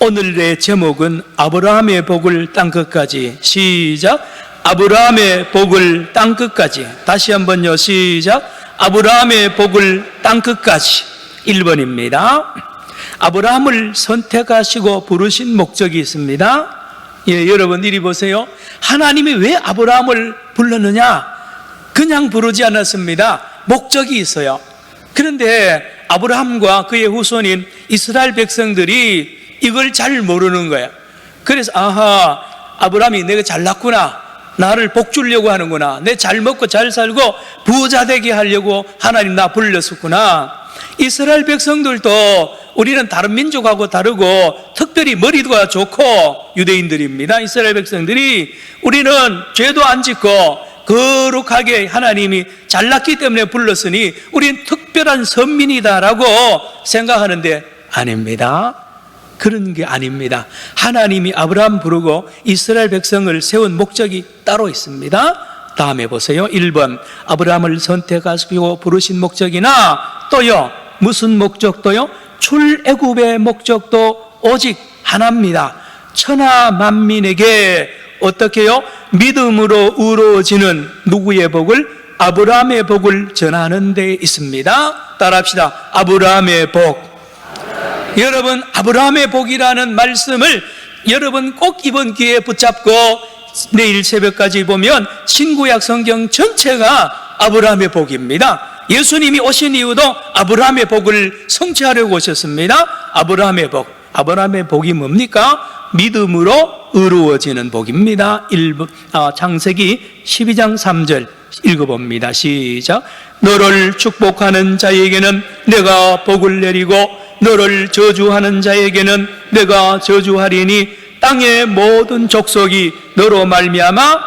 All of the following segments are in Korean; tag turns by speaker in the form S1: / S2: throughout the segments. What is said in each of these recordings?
S1: 오늘의 제목은 아브라함의 복을 땅끝까지. 시작. 아브라함의 복을 땅끝까지. 다시 한번요. 시작. 아브라함의 복을 땅끝까지. 1번입니다. 아브라함을 선택하시고 부르신 목적이 있습니다. 여러분 이리 보세요. 하나님이 왜 아브라함을 불렀느냐? 그냥 부르지 않았습니다. 목적이 있어요. 그런데 아브라함과 그의 후손인 이스라엘 백성들이 이걸 잘 모르는 거야. 그래서 아브라함이 내가 잘났구나, 나를 복 주려고 하는구나, 내 잘 먹고 잘 살고 부자 되게 하려고 하나님 나 불렀었구나. 이스라엘 백성들도 우리는 다른 민족하고 다르고 특별히 머리가 좋고 유대인들입니다. 이스라엘 백성들이 우리는 죄도 안 짓고 거룩하게 하나님이 잘났기 때문에 불렀으니 우리는 특별한 선민이다라고 생각하는데 아닙니다. 그런 게 아닙니다. 하나님이 아브라함 부르고 이스라엘 백성을 세운 목적이 따로 있습니다. 다음에 보세요. 1번 아브라함을 선택하시고 부르신 목적이나 또요 무슨 목적도요? 출애굽의 목적도 오직 하나입니다. 천하 만민에게 어떻게 해요? 믿음으로 이루어지는 누구의 복을? 아브라함의 복을 전하는 데 있습니다. 따라합시다. 아브라함의 복. 여러분 아브라함의 복이라는 말씀을 여러분 꼭 이번 기회에 붙잡고 내일 새벽까지 보면 신구약 성경 전체가 아브라함의 복입니다. 예수님이 오신 이유도 아브라함의 복을 성취하려고 오셨습니다. 아브라함의 복. 아브라함의 복이 뭡니까? 믿음으로 이루어지는 복입니다. 창세기 12장 3절 읽어봅니다. 시작. 너를 축복하는 자에게는 내가 복을 내리고 너를 저주하는 자에게는 내가 저주하리니 땅의 모든 족속이 너로 말미암아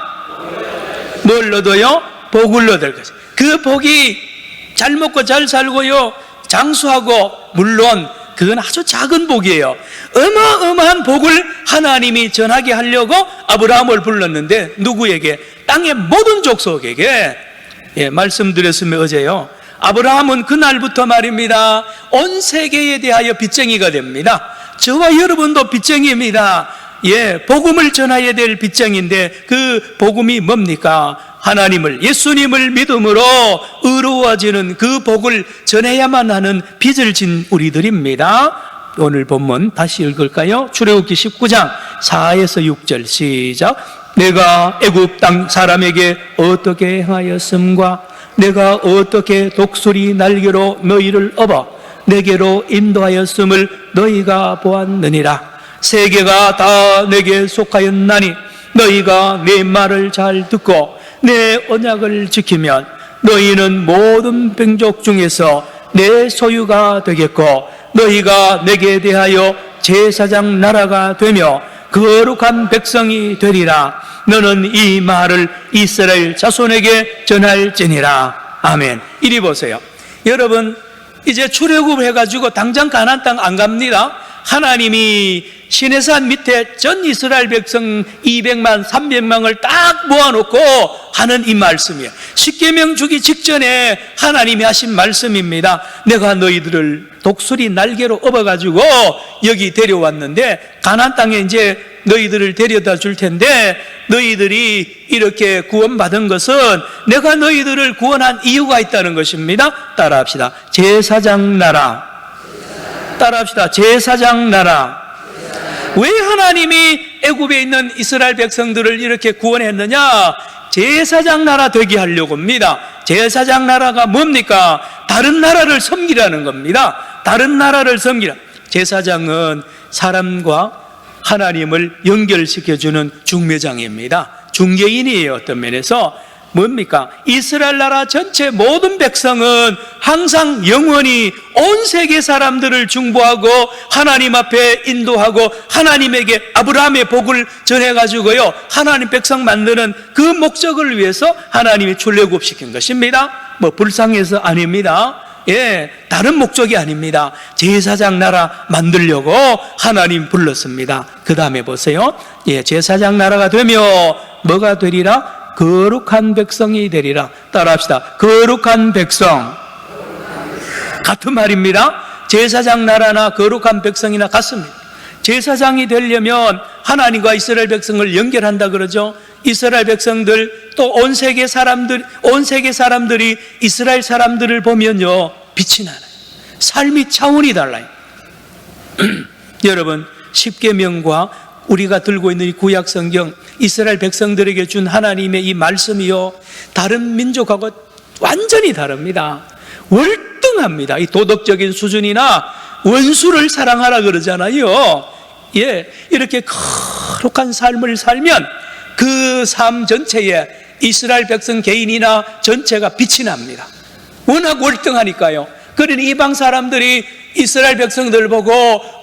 S1: 뭘 얻어요? 복을 얻을 것이다. 그 복이 잘 먹고 잘 살고요 장수하고, 물론 그건 아주 작은 복이에요. 어마어마한 복을 하나님이 전하게 하려고 아브라함을 불렀는데 누구에게? 땅의 모든 족속에게. 말씀드렸으면 어제요, 아브라함은 그날부터 말입니다 온 세계에 대하여 빚쟁이가 됩니다. 저와 여러분도 빚쟁이입니다. 복음을 전해야 될 빚쟁이인데 그 복음이 뭡니까? 하나님을, 예수님을 믿음으로 이루어지는 그 복을 전해야만 하는 빚을 진 우리들입니다. 오늘 본문 다시 읽을까요? 출애굽기 19장 4에서 6절 시작. 내가 애굽 땅 사람에게 어떻게 행하였음과 내가 어떻게 독수리 날개로 너희를 업어 내게로 인도하였음을 너희가 보았느니라. 세계가 다 내게 속하였나니 너희가 내 말을 잘 듣고 내 언약을 지키면 너희는 모든 민족 중에서 내 소유가 되겠고 너희가 내게 대하여 제사장 나라가 되며 거룩한 백성이 되리라. 너는 이 말을 이스라엘 자손에게 전할지니라. 아멘. 이리 보세요. 여러분 이제 출애굽 해가지고 당장 가나안 땅 안 갑니다. 하나님이 시내산 밑에 전 이스라엘 백성 200만 300만을 딱 모아놓고 하는 이 말씀이에요. 십계명 주기 직전에 하나님이 하신 말씀입니다. 내가 너희들을 독수리 날개로 업어가지고 여기 데려왔는데 가나안 땅에 이제 너희들을 데려다 줄 텐데 너희들이 이렇게 구원받은 것은 내가 너희들을 구원한 이유가 있다는 것입니다. 따라합시다. 제사장 나라. 따라합시다. 제사장 나라. 왜 하나님이 애굽에 있는 이스라엘 백성들을 이렇게 구원했느냐? 제사장 나라 되게 하려고 합니다. 제사장 나라가 뭡니까? 다른 나라를 섬기라는 겁니다. 다른 나라를 섬기라. 제사장은 사람과 하나님을 연결시켜주는 중매장입니다. 중개인이에요. 어떤 면에서 뭡니까? 이스라엘 나라 전체 모든 백성은 항상 영원히 온 세계 사람들을 중보하고 하나님 앞에 인도하고 하나님에게 아브라함의 복을 전해가지고요 하나님 백성 만드는 그 목적을 위해서 하나님이 출애굽시킨 것입니다. 불쌍해서 아닙니다. 다른 목적이 아닙니다. 제사장 나라 만들려고 하나님 불렀습니다. 그 다음에 보세요. 제사장 나라가 되며 뭐가 되리라? 거룩한 백성이 되리라. 따라합시다. 거룩한 백성. 같은 말입니다. 제사장 나라나 거룩한 백성이나 같습니다. 제사장이 되려면 하나님과 이스라엘 백성을 연결한다 그러죠. 이스라엘 백성들 또 온 세계 사람들이 이스라엘 사람들을 보면요, 빛이 나요. 삶이 차원이 달라요. 여러분, 십계명과 우리가 들고 있는 이 구약 성경, 이스라엘 백성들에게 준 하나님의 이 말씀이요, 다른 민족하고 완전히 다릅니다. 월등합니다. 이 도덕적인 수준이나 원수를 사랑하라 그러잖아요. 예, 이렇게 거룩한 삶을 살면 그 삶 전체에 이스라엘 백성 개인이나 전체가 빛이 납니다. 워낙 월등하니까요. 그러니 이방 사람들이 이스라엘 백성들 보고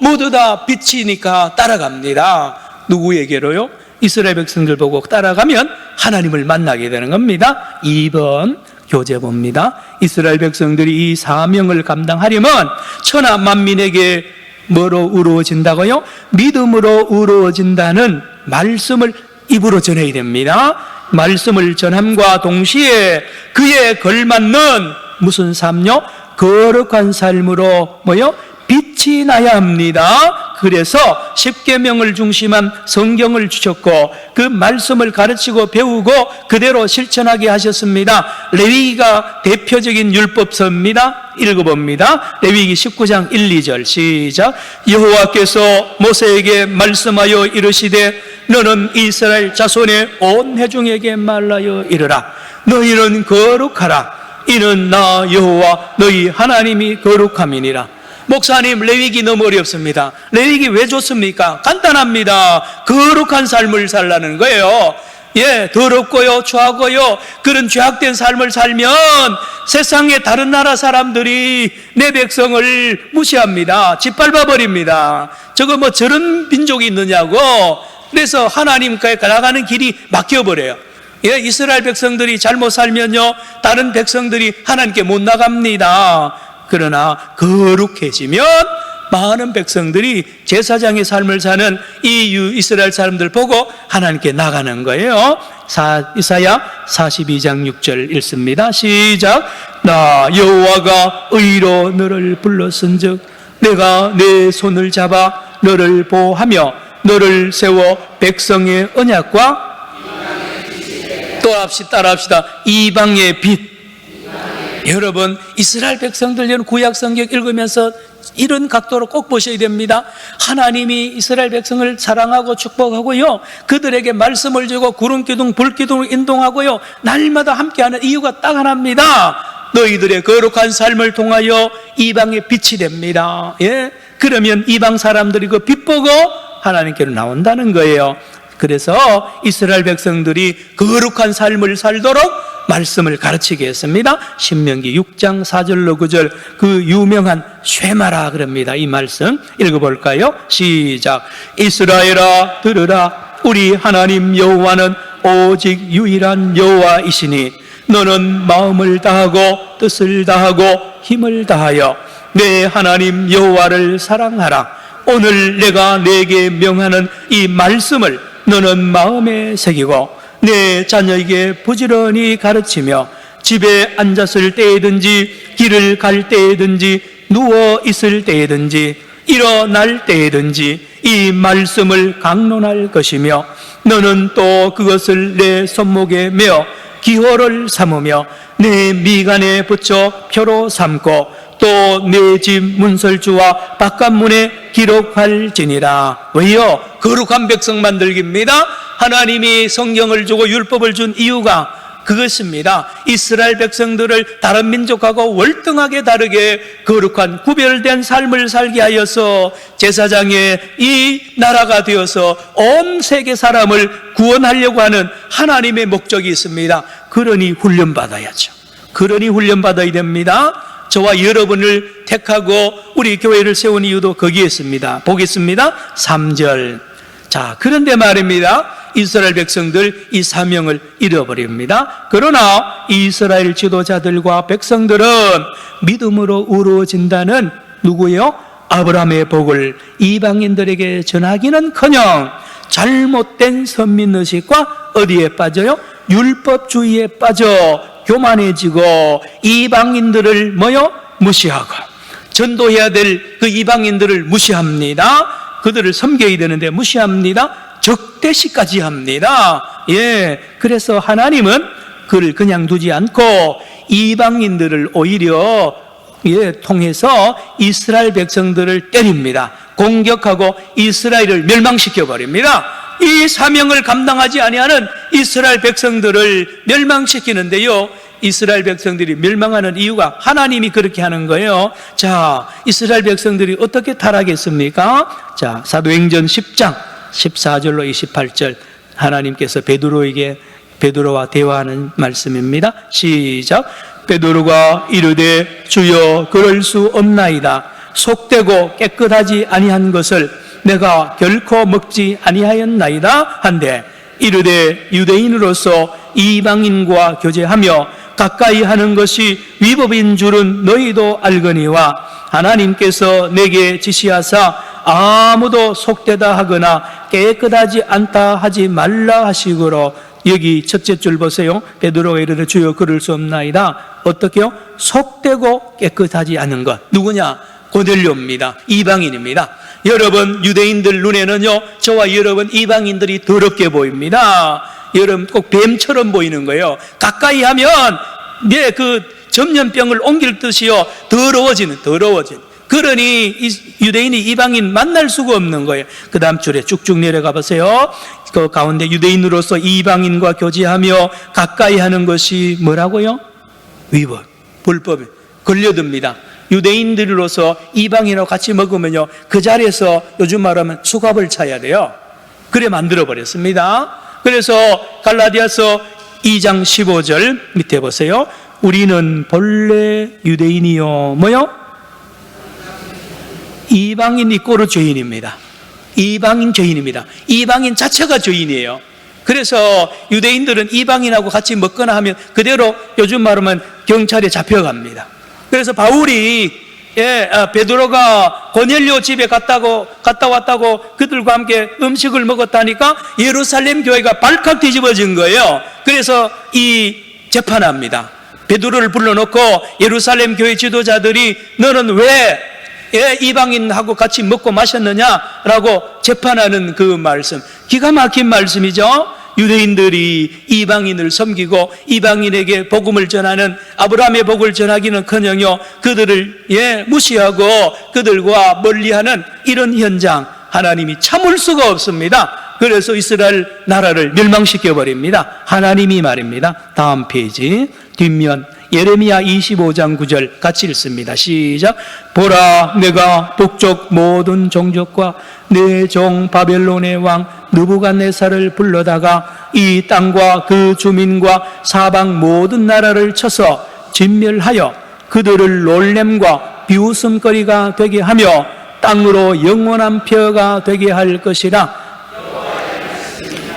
S1: 모두 다 빛이니까 따라갑니다. 누구에게로요? 이스라엘 백성들 보고 따라가면 하나님을 만나게 되는 겁니다. 2번 교재 봅니다. 이스라엘 백성들이 이 사명을 감당하려면 천하 만민에게 뭐로 이루어진다고요? 믿음으로 이루어진다는 말씀을 입으로 전해야 됩니다. 말씀을 전함과 동시에 그에 걸맞는 무슨 삶요? 거룩한 삶으로 뭐요? 빛이 나야 합니다. 그래서 십계명을 중심한 성경을 주셨고 그 말씀을 가르치고 배우고 그대로 실천하게 하셨습니다. 레위기가 대표적인 율법서입니다. 읽어봅니다. 레위기 19장 1, 2절 시작. 여호와께서 모세에게 말씀하여 이르시되 너는 이스라엘 자손의 온 회중에게 말하여 이르라. 너희는 거룩하라. 이는 나 여호와 너희 하나님이 거룩함이니라. 목사님, 레위기 너무 어렵습니다. 레위기 왜 좋습니까? 간단합니다. 거룩한 삶을 살라는 거예요. 예, 더럽고요, 추하고요, 그런 죄악된 삶을 살면 세상의 다른 나라 사람들이 내 백성을 무시합니다. 짓밟아 버립니다. 저거 뭐 저런 민족이 있느냐고. 그래서 하나님께 나가는 길이 막혀버려요. 예, 이스라엘 백성들이 잘못 살면요, 다른 백성들이 하나님께 못 나갑니다. 그러나 거룩해지면 많은 백성들이 제사장의 삶을 사는 이 이스라엘 사람들 보고 하나님께 나가는 거예요. 이사야 42장 6절 읽습니다. 시작. 나 여호와가 의로 너를 불렀은즉 내가 내 손을 잡아 너를 보호하며 너를 세워 백성의 언약과 또 따라합시다. 이방의 빛. 여러분, 이스라엘 백성들 구약 성경 읽으면서 이런 각도로 꼭 보셔야 됩니다. 하나님이 이스라엘 백성을 사랑하고 축복하고요, 그들에게 말씀을 주고 구름기둥 불기둥을 인도하고요, 날마다 함께하는 이유가 딱 하나입니다. 너희들의 거룩한 삶을 통하여 이방의 빛이 됩니다. 예? 그러면 이방 사람들이 그 빛 보고 하나님께로 나온다는 거예요. 그래서 이스라엘 백성들이 거룩한 삶을 살도록 말씀을 가르치게 했습니다. 신명기 6장 4절로 9절 그 유명한 쉐마라 그럽니다. 이 말씀 읽어볼까요? 시작. 이스라엘아 들으라. 우리 하나님 여호와는 오직 유일한 여호와이시니 너는 마음을 다하고 뜻을 다하고 힘을 다하여 내 하나님 여호와를 사랑하라. 오늘 내가 내게 명하는 이 말씀을 너는 마음에 새기고 내 자녀에게 부지런히 가르치며 집에 앉았을 때에든지 길을 갈 때에든지 누워 있을 때에든지 일어날 때에든지 이 말씀을 강론할 것이며 너는 또 그것을 내 손목에 메어 기호를 삼으며 내 미간에 붙여 표로 삼고 또 내 집 문설주와 바깥문에 기록할지니라. 왜요? 거룩한 백성 만들기입니다. 하나님이 성경을 주고 율법을 준 이유가 그것입니다. 이스라엘 백성들을 다른 민족하고 월등하게 다르게 거룩한 구별된 삶을 살게 하여서 제사장의 이 나라가 되어서 온 세계 사람을 구원하려고 하는 하나님의 목적이 있습니다. 그러니 훈련받아야죠. 그러니 훈련받아야 됩니다. 저와 여러분을 택하고 우리 교회를 세운 이유도 거기에 있습니다. 보겠습니다. 3절. 자, 그런데 말입니다. 이스라엘 백성들 이 사명을 잃어버립니다. 그러나 이스라엘 지도자들과 백성들은 믿음으로 이루어진다는 누구요? 아브라함의 복을 이방인들에게 전하기는커녕 잘못된 선민의식과 어디에 빠져요? 율법주의에 빠져 교만해지고 이방인들을 무시하고 전도해야 될 그 이방인들을 무시합니다. 그들을 섬겨야 되는데 무시합니다. 적대시까지 합니다. 예, 그래서 하나님은 그를 그냥 두지 않고 이방인들을 오히려 통해서 이스라엘 백성들을 때립니다. 공격하고 이스라엘을 멸망시켜 버립니다. 이 사명을 감당하지 아니하는 이스라엘 백성들을 멸망시키는데요, 이스라엘 백성들이 멸망하는 이유가 하나님이 그렇게 하는 거예요. 자, 이스라엘 백성들이 어떻게 타락했습니까? 자, 사도행전 10장 14절로 28절 하나님께서 베드로와 대화하는 말씀입니다. 시작. 베드로가 이르되 주여 그럴 수 없나이다. 속되고 깨끗하지 아니한 것을 내가 결코 먹지 아니하였나이다 한데, 이르되 유대인으로서 이방인과 교제하며 가까이 하는 것이 위법인 줄은 너희도 알거니와 하나님께서 내게 지시하사 아무도 속되다 하거나 깨끗하지 않다 하지 말라 하시므로. 여기 첫째 줄 보세요. 베드로가 이르되 주여 그럴 수 없나이다. 어떻게요? 속되고 깨끗하지 않은 것. 누구냐? 고넬료입니다. 이방인입니다. 여러분, 유대인들 눈에는요, 저와 여러분 이방인들이 더럽게 보입니다. 여러분 꼭 뱀처럼 보이는 거예요. 가까이 하면 그 전염병을 옮길 듯이요, 더러워지는. 그러니 유대인이 이방인 만날 수가 없는 거예요. 그 다음 줄에 쭉쭉 내려가 보세요. 그 가운데 유대인으로서 이방인과 교제하며 가까이 하는 것이 뭐라고요? 위법, 불법에 걸려듭니다. 유대인들로서 이방인하고 같이 먹으면요, 그 자리에서 요즘 말하면 수갑을 차야 돼요. 그래 만들어버렸습니다. 그래서 갈라디아서 2장 15절 밑에 보세요. 우리는 본래 유대인이요 뭐요? 이방인이 꼬르 죄인입니다. 이방인 죄인입니다. 이방인 자체가 죄인이에요. 그래서 유대인들은 이방인하고 같이 먹거나 하면 그대로 요즘 말하면 경찰에 잡혀갑니다. 그래서 바울이 베드로가 고넬료 집에 갔다 왔다고 그들과 함께 음식을 먹었다니까 예루살렘 교회가 발칵 뒤집어진 거예요. 그래서 재판합니다. 베드로를 불러놓고 예루살렘 교회 지도자들이 너는 왜 이방인하고 같이 먹고 마셨느냐라고 재판하는 그 말씀, 기가 막힌 말씀이죠. 유대인들이 이방인을 섬기고 이방인에게 복음을 전하는, 아브라함의 복을 전하기는커녕요 그들을 무시하고 그들과 멀리하는 이런 현장, 하나님이 참을 수가 없습니다. 그래서 이스라엘 나라를 멸망시켜 버립니다. 하나님이 말입니다. 다음 페이지 뒷면 예레미야 25장 9절 같이 읽습니다. 시작. 보라, 내가 북쪽 모든 종족과 내 종 바벨론의 왕 느부갓네살을 불러다가 이 땅과 그 주민과 사방 모든 나라를 쳐서 진멸하여 그들을 놀램과 비웃음거리가 되게 하며 땅으로 영원한 표가 되게 할 것이라.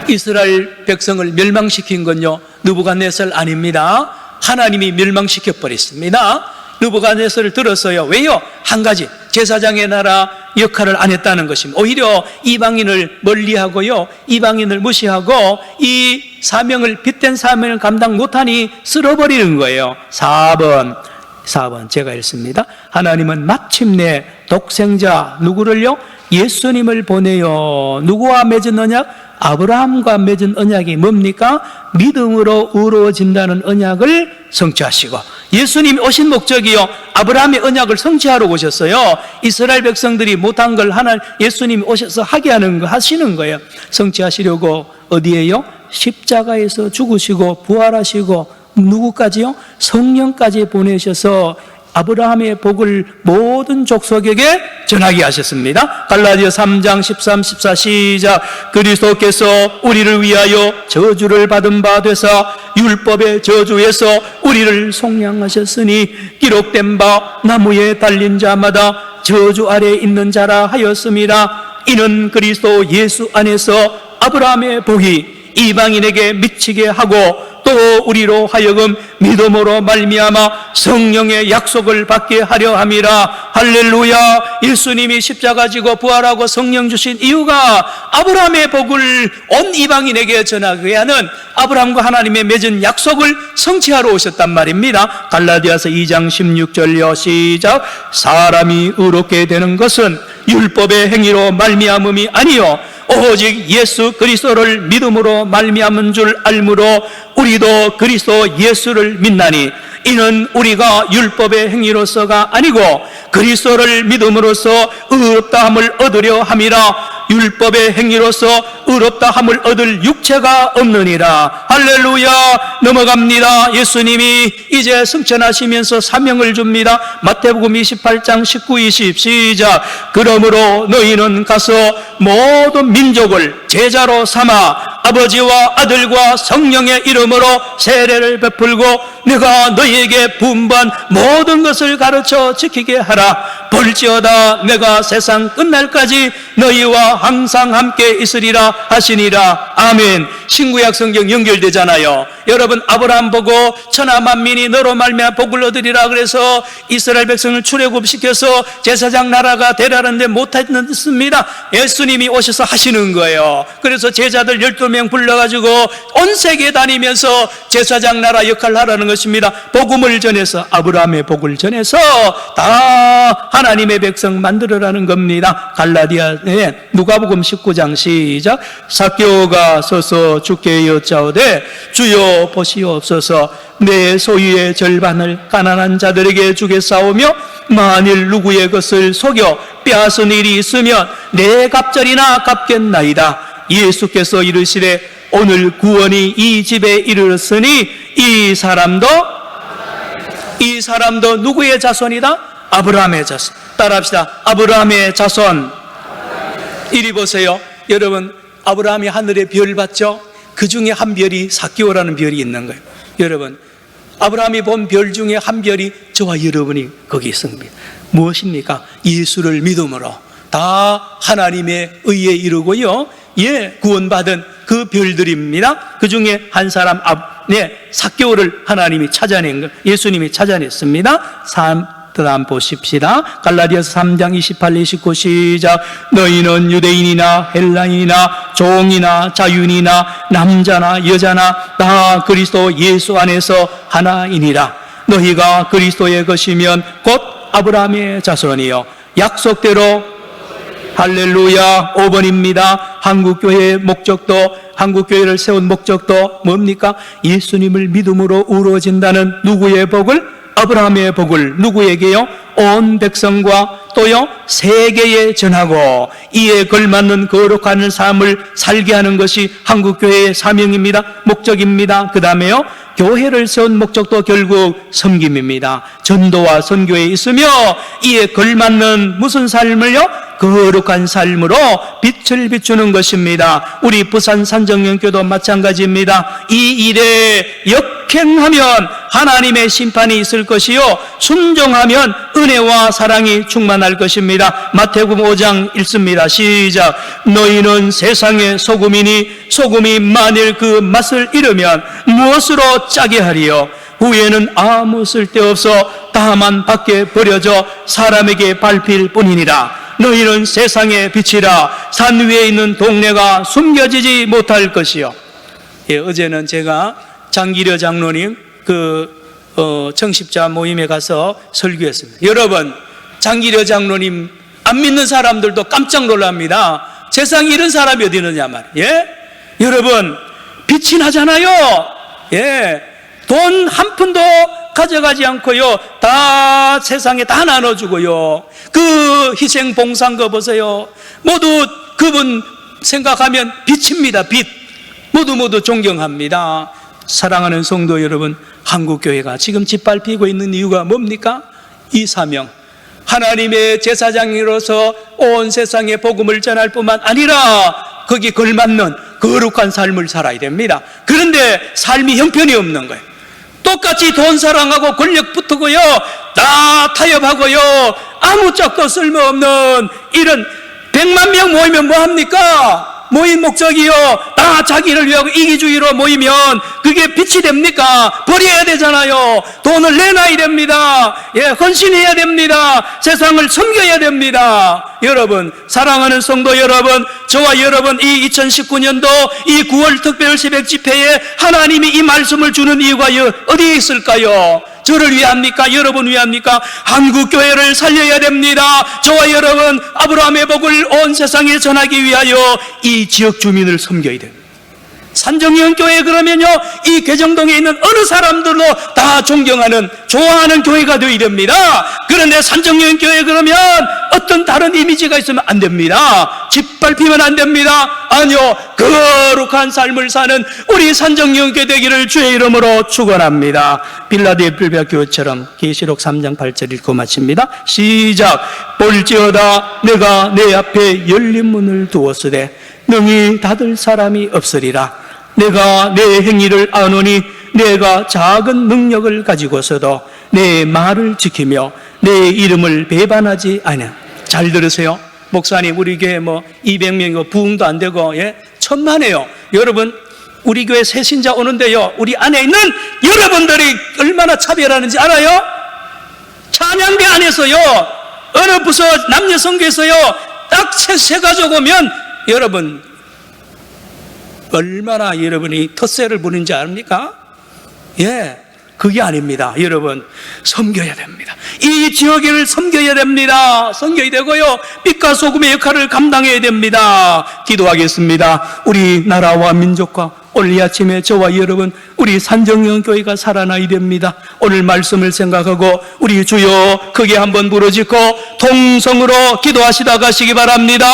S1: 이스라엘 백성을 멸망시킨 건요, 느부갓네살 아닙니다. 하나님이 멸망시켜 버렸습니다. 느부갓네살을 들었어요. 왜요? 한 가지, 제사장의 나라 역할을 안 했다는 것입니다. 오히려 이방인을 멀리하고요, 이방인을 무시하고 이 사명을, 빗된 사명을 감당 못하니 쓸어버리는 거예요. 4번 제가 읽습니다. 하나님은 마침내 독생자 누구를요? 예수님을 보내요. 누구와 맺은 언약? 아브라함과 맺은 언약이 뭡니까? 믿음으로 이루어진다는 언약을 성취하시고, 예수님이 오신 목적이요, 아브라함의 언약을 성취하러 오셨어요. 이스라엘 백성들이 못한 걸 예수님이 오셔서 하게 하시는 거예요. 성취하시려고 어디에요? 십자가에서 죽으시고 부활하시고 누구까지요? 성령까지 보내셔서 아브라함의 복을 모든 족속에게 전하게 하셨습니다. 갈라디아 3장 13, 14 시작. 그리스도께서 우리를 위하여 저주를 받은 바 되사 율법의 저주에서 우리를 속량하셨으니 기록된 바 나무에 달린 자마다 저주 아래에 있는 자라 하였습니다. 이는 그리스도 예수 안에서 아브라함의 복이 이방인에게 미치게 하고 또 우리로 하여금 믿음으로 말미암아 성령의 약속을 받게 하려 함이라. 할렐루야. 예수님이 십자가 지고 부활하고 성령 주신 이유가 아브라함의 복을 온 이방인에게 전하게 하는, 아브라함과 하나님의 맺은 약속을 성취하러 오셨단 말입니다. 갈라디아서 2장 16절요. 시작. 사람이 의롭게 되는 것은 율법의 행위로 말미암음이 아니요 오직 예수 그리스도를 믿음으로 말미암은 줄 알므로 우리도 그리스도 예수를 믿나니 이는 우리가 율법의 행위로서가 아니고 그리스도를 믿음으로써 의롭다함을 얻으려 함이라. 율법의 행위로서 의롭다함을 얻을 육체가 없느니라. 할렐루야. 넘어갑니다. 예수님이 이제 승천하시면서 사명을 줍니다. 마태복음 28장 19, 20 시작. 그러므로 너희는 가서 모든 민족을 제자로 삼아 아버지와 아들과 성령의 이름으로 세례를 베풀고 내가 너희에게 분부한 모든 것을 가르쳐 지키게 하라. 볼지어다 내가 세상 끝날까지 너희와 항상 함께 있으리라 하시니라. 아멘. 신구약 성경 연결되잖아요. 여러분 아브라함 보고 천하 만민이 너로 말미암아 복을 얻으리라 그래서 이스라엘 백성을 출애굽시켜서 제사장 나라가 되라는데 못했습니다. 예수님이 오셔서 하시는 거예요. 그래서 제자들 12명 불러가지고 온 세계 다니면서 제사장 나라 역할을 하라는 것입니다. 복음을 전해서 아브라함의 복을 전해서 다 하나님의 백성 만들어라는 겁니다. 갈라디아에 누가복음 19장 시작. 삭개오가 서서 주께 여짜오되 주여 보시옵소서 내 소유의 절반을 가난한 자들에게 주겠사오며 만일 누구의 것을 속여 빼앗은 일이 있으면 내 갑절이나 갚겠나이다. 예수께서 이르시되 오늘 구원이 이 집에 이르렀으니 이 사람도 누구의 자손이다? 아브라함의 자손. 따라합시다. 아브라함의 자손. 이리 보세요. 여러분 아브라함이 하늘의 별 봤죠? 그 중에 한 별이 삭개오라는 별이 있는 거예요. 여러분 아브라함이 본 별 중에 한 별이 저와 여러분이 거기 있습니다. 무엇입니까? 예수를 믿음으로 다 하나님의 의에 이르고요, 구원받은 그 별들입니다. 그 중에 한 사람 삭개오를 하나님이 찾아낸 거, 예수님이 찾아냈습니다. 다음 보십시다. 갈라디아서 3장 28, 29 시작. 너희는 유대인이나 헬라인이나 종이나 자유인이나 남자나 여자나 다 그리스도 예수 안에서 하나이니라. 너희가 그리스도의 것이면 곧 아브라함의 자손이요 약속대로 할렐루야. 5번입니다. 한국교회의 목적도, 한국교회를 세운 목적도 뭡니까? 예수님을 믿음으로 이루어진다는 누구의 복을? 아브라함의 복을 누구에게요? 온 백성과 또요 세계에 전하고 이에 걸맞는 거룩한 삶을 살게 하는 것이 한국교회의 사명입니다. 목적입니다. 그 다음에요 교회를 세운 목적도 결국 섬김입니다. 전도와 선교에 있으며 이에 걸맞는 무슨 삶을요? 거룩한 삶으로 빛을 비추는 것입니다. 우리 부산 산정연교도 마찬가지입니다. 이 일에 역행하면 하나님의 심판이 있을 것이요 순종하면 은혜와 사랑이 충만할 것입니다. 마태복음 5장 읽습니다. 시작. 너희는 세상의 소금이니 소금이 만일 그 맛을 잃으면 무엇으로 짜게 하리요? 후에는 아무 쓸데없어 다만 밖에 버려져 사람에게 밟힐 뿐이니라. 너희는 세상의 빛이라. 산 위에 있는 동네가 숨겨지지 못할 것이요. 어제는 제가 장기려 장로님 청십자 모임에 가서 설교했습니다. 여러분 장기려 장로님 안 믿는 사람들도 깜짝 놀랍니다. 세상에 이런 사람이 어디 있느냐 말이에요. 여러분 빛이 나잖아요. 돈 한 푼도 가져가지 않고요 다 세상에 다 나눠주고요 그 희생 봉사한 거 보세요. 모두 그분 생각하면 빛입니다. 빛. 모두 존경합니다. 사랑하는 성도 여러분, 한국교회가 지금 짓밟히고 있는 이유가 뭡니까? 이 사명, 하나님의 제사장으로서 온 세상에 복음을 전할 뿐만 아니라 거기 걸맞는 거룩한 삶을 살아야 됩니다. 그런데 삶이 형편이 없는 거예요. 똑같이 돈 사랑하고 권력 붙고요 다 타협하고요 아무짝도 쓸모없는 이런 100만 명 모이면 뭐합니까? 모인 목적이요 다 자기를 위하고 이기주의로 모이면 그게 빛이 됩니까? 버려야 되잖아요. 돈을 내놔야 됩니다. 헌신해야 됩니다. 세상을 섬겨야 됩니다. 여러분 사랑하는 성도 여러분, 저와 여러분 이 2019년도 이 9월 특별 새벽 집회에 하나님이 이 말씀을 주는 이유가 어디에 있을까요? 저를 위합니까? 여러분 위합니까? 한국교회를 살려야 됩니다. 저와 여러분 아브라함의 복을 온 세상에 전하기 위하여 이 지역 주민을 섬겨야 됩니다. 산정연교회 그러면요, 이 개정동에 있는 어느 사람들도 다 존경하는, 좋아하는 교회가 되어야 됩니다. 그런데 산정연교회 그러면 어떤 다른 이미지가 있으면 안 됩니다. 짓밟히면 안 됩니다. 아니요, 거룩한 삶을 사는 우리 산정연교회 되기를 주의 이름으로 축원합니다. 빌라델피아 교회처럼 계시록 3장 8절 읽고 마칩니다. 시작. 볼지어다 내가 내 앞에 열린 문을 두었으되 능히 닫을 사람이 없으리라. 내가 내 행위를 아노니 내가 작은 능력을 가지고서도 내 말을 지키며 내 이름을 배반하지 않아. 잘 들으세요. 목사님 우리 교회 200명이고 부흥도 안 되고 천만에요. 여러분 우리 교회 새 신자 오는데요, 우리 안에 있는 여러분들이 얼마나 차별하는지 알아요? 찬양대 안에서요, 어느 부서 남녀 성교에서요 딱 세 가족 오면 여러분 얼마나 여러분이 텃세를 부는지 압니까? 그게 아닙니다. 여러분 섬겨야 됩니다. 이 지역을 섬겨야 됩니다. 섬겨야 되고요, 빛과 소금의 역할을 감당해야 됩니다. 기도하겠습니다. 우리 나라와 민족과 오늘 이 아침에 저와 여러분 우리 산정연교회가 살아나야 됩니다. 오늘 말씀을 생각하고 우리 주여 크게 한번 부르짖고 통성으로 기도하시다 가시기 바랍니다.